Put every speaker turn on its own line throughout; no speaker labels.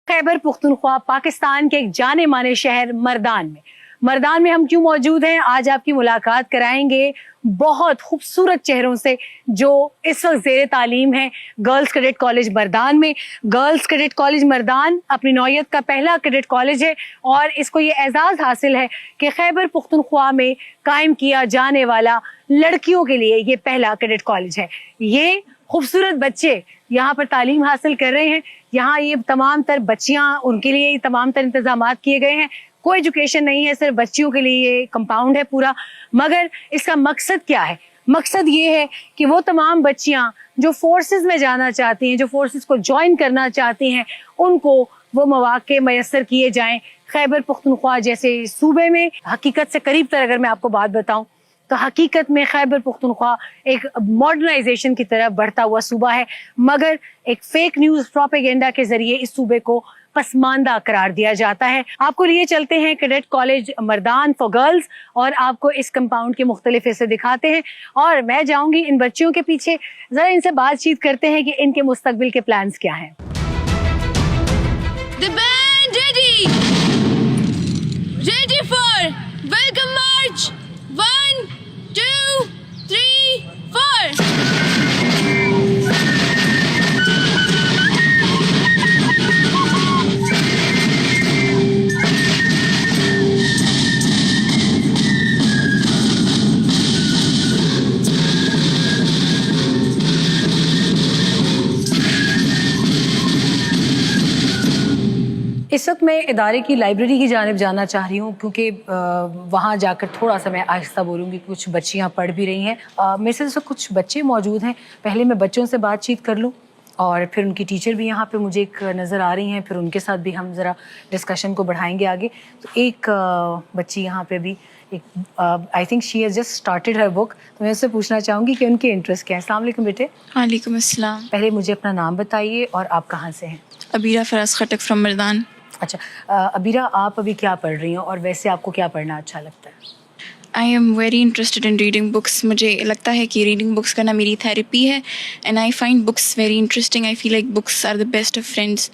खैबर पुख्तनख्वा पाकिस्तान के एक जाने माने शहर मर्दान में हम क्यों मौजूद हैं, आज आपकी मुलाकात कराएंगे बहुत खूबसूरत चेहरों से जो इस वक्त ज़ेर तालीम है गर्ल्स कैडेट कॉलेज मर्दान में। गर्ल्स कैडेट कॉलेज मर्दान अपनी नौयत का पहला कैडेट कॉलेज है और इसको ये एजाज़ हासिल है कि खैबर पुख्तनख्वा में कायम किया जाने वाला लड़कियों के लिए ये पहला कैडेट कॉलेज है। ये खूबसूरत बच्चे यहाँ पर तालीम हासिल कर रहे हैं। यहाँ ये तमाम तर बच्चियाँ, उनके लिए ये तमाम तर इंतजामात किए गए हैं। कोई एजुकेशन नहीं है, सिर्फ बच्चियों के लिए ये कंपाउंड है पूरा। मगर इसका मकसद क्या है? मकसद ये है कि वो तमाम बच्चियाँ जो फोर्सेस में जाना चाहती हैं, जो फोर्सेस को ज्वाइन करना चाहती हैं, उनको वो मौके मैसर किए जाएं। खैबर पुख्तनख्वा जैसे सूबे में हकीकत से करीब तर अगर मैं आपको बात बताऊं तो हकीकत में खैबर पुख्तनख्वा एक मॉडर्नाइजेशन की तरफ बढ़ता हुआ सूबा है, मगर एक फेक न्यूज़ प्रोपेगेंडा के जरिए इस सूबे को पसमानदा करार दिया जाता है। आपको लिए चलते हैं cadet college Mardan for girls और आपको इस कंपाउंड के मुख्तलिफ हिस्से दिखाते हैं और मैं जाऊंगी इन बच्चियों के पीछे, जरा इनसे बातचीत करते हैं कि इनके मुस्तकबिल के प्लान्स क्या हैं।
The band ready. Ready for welcome march. 1, 2, 3, 4.
इस वक्त मैं इदारे की लाइब्रेरी की जानिब जाना चाह रही हूँ क्योंकि वहाँ जाकर थोड़ा सा मैं आहिस्ता बोलूँगी, कुछ बच्चियाँ पढ़ भी रही हैं। मेरे साथ कुछ बच्चे मौजूद हैं, पहले मैं बच्चों से बातचीत कर लूँ और फिर उनकी टीचर भी यहाँ पे मुझे एक नज़र आ रही हैं, फिर उनके साथ भी हम ज़रा डिस्कशन को बढ़ाएंगे आगे। तो एक बच्ची यहाँ पे भी एक I think she has just started her book, तो मैं उससे पूछना चाहूँगी कि उनके इंटरेस्ट क्या है। अस्सलाम वालेकुम बेटे।
वालेकुम अस्सलाम।
पहले मुझे अपना नाम बताइए और आप कहाँ से हैं?
अबीरा फराज खटक फ्रॉम मर्दान।
अच्छा, अबीरा आप अभी क्या पढ़ रही हो और वैसे आपको क्या पढ़ना अच्छा लगता है?
I am very interested in reading books. मुझे लगता है कि रीडिंग बुक्स करना मेरी थेरेपी है and I find books very interesting. I feel like books are the best of friends.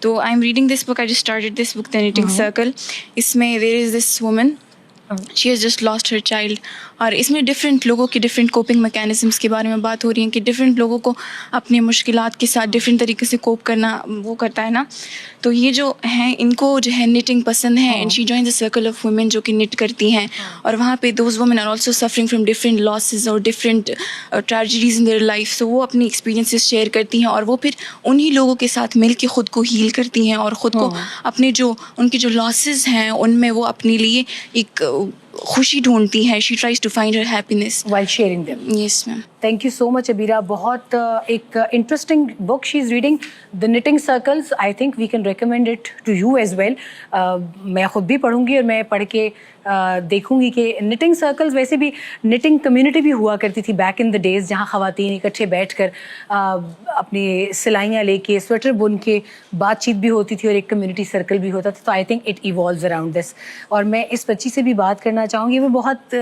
तो I am reading this book, I just started this book, the knitting circle. इसमें there is this woman, she has just lost her child, और इसमें different लोगों की different coping mechanisms के बारे में बात हो रही है कि डिफरेंट लोगों को अपने मुश्किलात के साथ डिफरेंट तरीके से कोप करना वो करता है ना। तो ये जो हैं इनको जो है निटिंग पसंद है and she join the circle of women जो कि निट करती हैं, और वहाँ पे those women are also suffering from different losses और different tragedies in their life. So वो अपनी एक्सपीरियंसेस शेयर करती हैं और वो फिर उन्हीं लोगों के साथ मिल के ख़ुद को हील करती हैं और ख़ुद को अपने जो उनके जो लॉसेस हैं उनमें वो अपने लिए एक खुशी ढूंढती हैं। She tries to find her happiness
while sharing them.
Yes ma'am.
Thank you so much Abira. बहुत एक interesting book she is reading, the knitting circles. I think we can recommend it to you as well. मैं ख़ुद भी पढ़ूंगी और मैं पढ़ के देखूंगी कि निटिंग सर्कल्स, वैसे भी निटिंग कम्युनिटी भी हुआ करती थी बैक इन द डेज़, जहाँ ख़वातीन इकट्ठे बैठ कर अपनी सिलाइयाँ लेके स्वेटर बुन के बातचीत भी होती थी और एक कम्युनिटी सर्कल भी होता था। तो I think it evolves around this. और मैं इस बच्ची से भी बात करना चाहूँगी, वो बहुत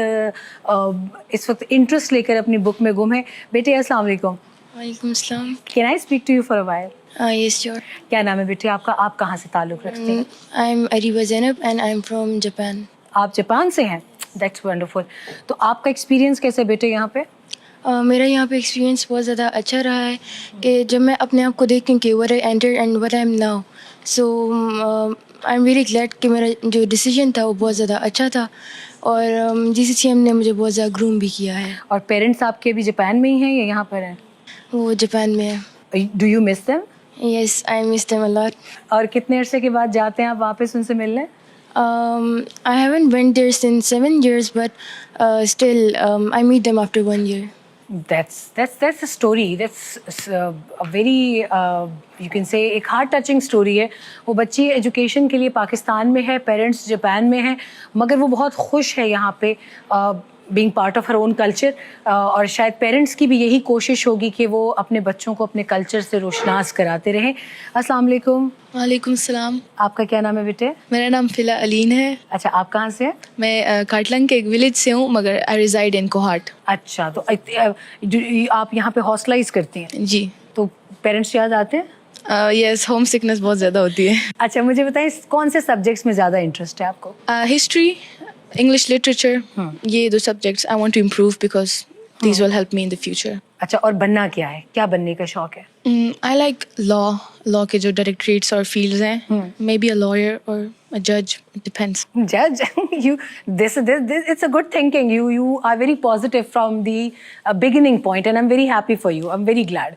इस वक्त इंटरेस्ट लेकर अपनी बुक में गुम है। बेटे अस्सलाम वालेकुम।
वालेकुम अस्सलाम।
Can I speak to you for a while?
Yes sure.
क्या नाम है बेटे आपका? आप कहाँ से ताल्लुक़ रखते हैं?
I am Areeba Zainab and I am from Japan.
आप जापान से हैं? That's wonderful. तो आपका एक्सपीरियंस कैसे बेटे यहाँ पे?
मेरा यहाँ पे एक्सपीरियंस बहुत ज़्यादा अच्छा रहा है कि जब मैं अपने आप को देखूँ कि what I enter and what I am now, so I am very glad कि मेरा जो डिसीजन था वो बहुत ज़्यादा अच्छा था और GCCM ने मुझे बहुत ज़्यादा ग्रूम भी किया है।
और पेरेंट्स आपके भी जापान में ही हैं या यहाँ पर हैं?
वो जापान में है।
Do you miss them?
Yes, I miss them a lot.
और कितने अरसे के बाद जाते हैं आप वापस उनसे मिलने?
I haven't went there since 7 years, but still I meet them after 1 year.
That's a story. That's a very you can say एक हार्ट टचिंग स्टोरी है। वो बच्ची एजुकेशन के लिए पाकिस्तान में है, पेरेंट्स जापान में हैं, मगर वो बहुत खुश है यहाँ पे being part of her own culture. और शायद पेरेंट्स की भी यही कोशिश होगी कि वो अपने बच्चों को अपने कल्चर से रोशनास कराते रहें। अस्सलाम वालेकुम।
वालेकुम सलाम।
आपका क्या नाम है बेटे?
मेरा नाम फिला अलीन है।
अच्छा, आप कहाँ से हैं?
मैं काटलंग के एक विलेज से हूँ, मगर आई रिजाइड इन कोहाट।
अच्छा, तो आप यहाँ पे हॉस्टलाइज करती हैं?
जी।
तो पेरेंट्स याद आते हैं?
Yes, होम सिकनेस बहुत ज़्यादा होती है.
अच्छा, मुझे बताएं कौन से सब्जेक्ट्स में ज़्यादा इंटरेस्ट है आपको?
History, English literature, ये दो subjects I want to improve because these will help me in the future.
अच्छा, और बनना क्या है, क्या बनने का शौक है?
I like law के जो directorates और fields हैं, maybe a lawyer or a judge, it depends.
Judge, this it's a good thinking. You are very positive from the beginning point, and I'm very happy for you. I'm very glad.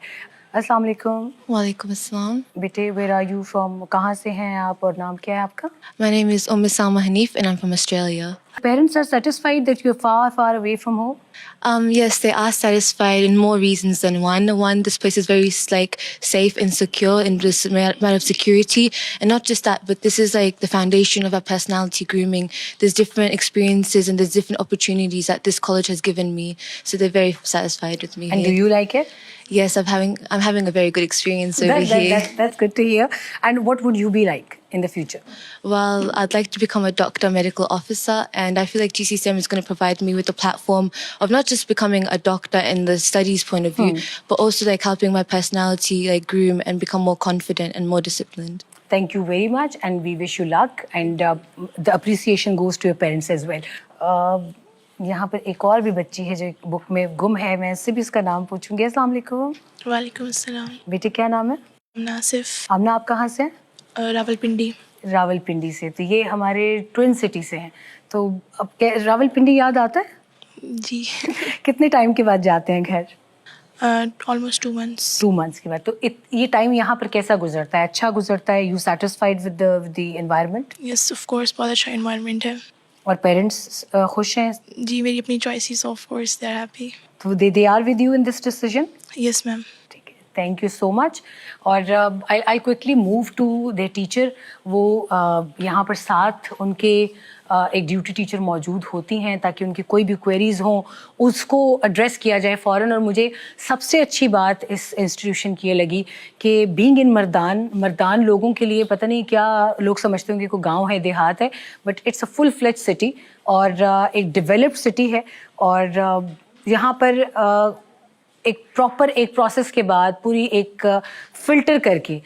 अस्सलाम वालेकुम.
Walaikum assalam.
बेटे, where are you from? कहाँ से हैं आप और नाम क्या है आपका?
My name is Salma Hanif and I'm from Australia.
Parents are satisfied that you're far away from home?
Yes, they are satisfied in more reasons than one. One, this place is very safe and secure in this matter of security. And not just that, but this is like the foundation of our personality grooming. There's different experiences and there's different opportunities that this college has given me. So they're very satisfied with me.
And do you like it?
Yes, I'm having a very good experience over here.
That's good to hear. And what would you be like in the future?
Well, I'd like to become a doctor, medical officer, and I feel like GCSM is going to provide me with a platform of not just becoming a doctor in the studies point of view, but also like helping my personality like groom and become more confident and more disciplined.
Thank you very much, and we wish you luck, and the appreciation goes to your parents as well. यहाँ पर एक और भी बच्ची है जो book में गुम है, मैं इससे भी इसका नाम पूछूंगी. अस्सलाम वालेकुम.
वालेकुम अस्सलाम.
बेटे, क्या नाम है?
नासिफ.
आमना, आप कहाँ से हैं?
रावलपिंडी.
रावलपिंडी से. तो ये हमारे ट्विन सिटी से हैं. तो अब क्या रावलपिंडी याद आता है?
जी.
कितने टाइम के बाद जाते हैं घर?
Almost 2 months.
2 months के बाद. तो ये टाइम यहाँ पर कैसा गुजरता है? अच्छा गुजरता है? You satisfied with the environment?
Yes, of course बहुत अच्छा एनवायरनमेंट है.
और पेरेंट्स खुश हैं?
जी, मेरी अपनी choices, of course they are happy.
तो they are with you in this decision?
Yes ma'am.
ठीक है, थैंक यू सो मच. और I quickly move to their teacher. वो यहाँ पर साथ उनके एक ड्यूटी टीचर मौजूद होती हैं ताकि उनकी कोई भी क्वेरीज हों उसको एड्रेस किया जाए फ़ौरन. और मुझे सबसे अच्छी बात इस इंस्टीट्यूशन की ये लगी कि बीइंग इन मर्दान लोगों के लिए, पता नहीं क्या लोग समझते होंगे कोई गांव है, देहात है, but it's a full fledge city और एक डेवलप्ड सिटी है. और यहाँ पर एक प्रॉपर एक प्रोसेस के बाद पूरी एक फिल्टर करके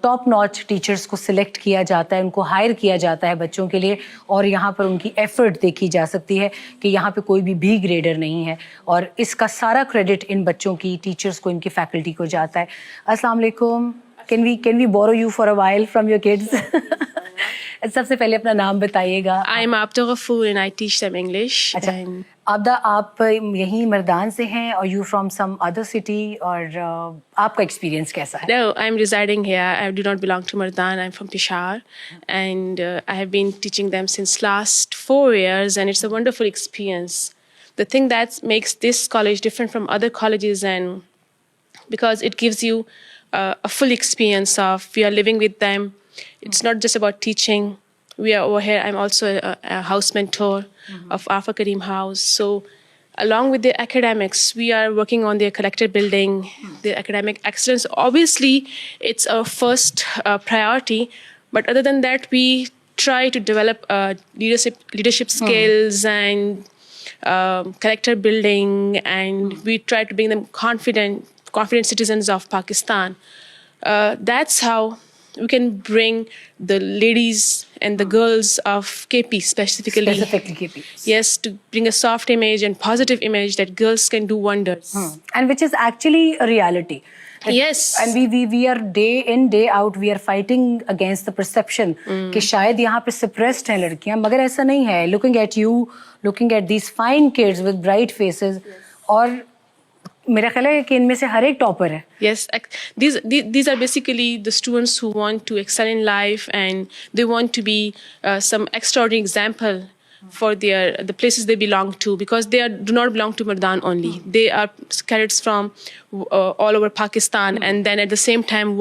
टॉप नॉच टीचर्स को सिलेक्ट किया जाता है, उनको हायर किया जाता है बच्चों के लिए. और यहाँ पर उनकी एफर्ट देखी जा सकती है कि यहाँ पे कोई भी ग्रेडर नहीं है. और इसका सारा क्रेडिट इन बच्चों की, टीचर्स को, इनकी फैकल्टी को जाता है. अस्सलाम वालेकुम. Can we borrow you for a while from your kids? सबसे पहले अपना नाम बताइएगा.
I am Abdul Ghafoor and I teach them English.
अच्छा, आबदा, आप यहीं मर्दान से हैं और you from some other city, और आपका एक्सपीरियंस कैसा है?
No, I'm residing here. I do not belong to Mardan. I'm from Peshawar, and I have been teaching them since last 4 years, and it's a wonderful experience. The thing that makes this college different from other colleges, and because it gives you a full experience of we are living with them. It's not just about teaching. We are over here. I'm also a house mentor of Arfa Karim House. So along with the academics, we are working on their character building, their academic excellence. Obviously, it's our first priority. But other than that, we try to develop leadership skills and character building. And we try to bring them confident citizens of Pakistan. That's how we can bring the ladies and the girls of KP specifically
KP.
Yes, to bring a soft image and positive image that girls can do wonders.
And which is actually a reality.
Yes.
And we are day in day out we are fighting against the perception कि शायद यहाँ पे suppressed हैं लड़कियाँ, मगर ऐसा नहीं है. Looking at you, looking at these fine kids with bright faces, और मेरा ख्याल है कि इनमें से हर एक टॉपर है.
Yes, these are basically the students who want to excel in life and they want to be some extraordinary example for the places they belong to, because they do not belong to Mardan only. They are cadets from all over Pakistan, and then at the same time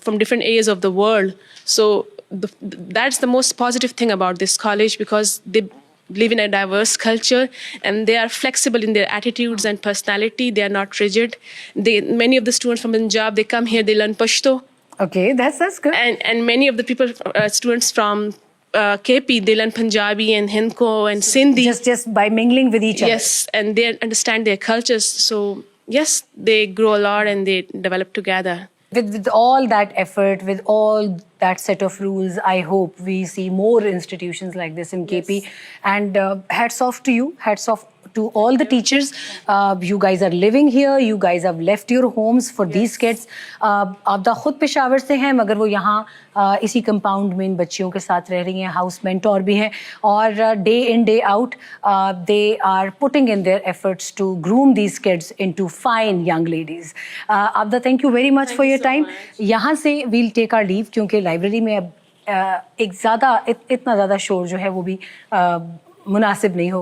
from different areas of the world. So that's the most positive thing about this college, because they live in a diverse culture and they are flexible in their attitudes and personality. They are not rigid. Many of the students from Punjab, they come here, they learn Pashto.
Okay, that's good.
And many of the students from KP, they learn Punjabi and Hindko and Sindhi.
Just by mingling with each other.
Yes, and they understand their cultures. So yes, they grow a lot and they develop together.
with all that effort, with all that set of rules, I hope we see more institutions like this in KP. And hats off to you, hats off to all the teachers. You guys are living here, you guys have left your homes for these kids. आपदा खुद पेशावर से हैं मगर वो यहाँ इसी compound में इन बच्चियों के साथ रह रही हैं, हाउस मेंटोर भी हैं और day in day out they are putting in their efforts to groom these kids into fine young ladies. आपदा, thank you very much for your time. यहाँ से वील टेक आवर लीव क्योंकि library में अब एक ज़्यादा इतना ज़्यादा शोर जो है वो भी मुनासिब नहीं होगा.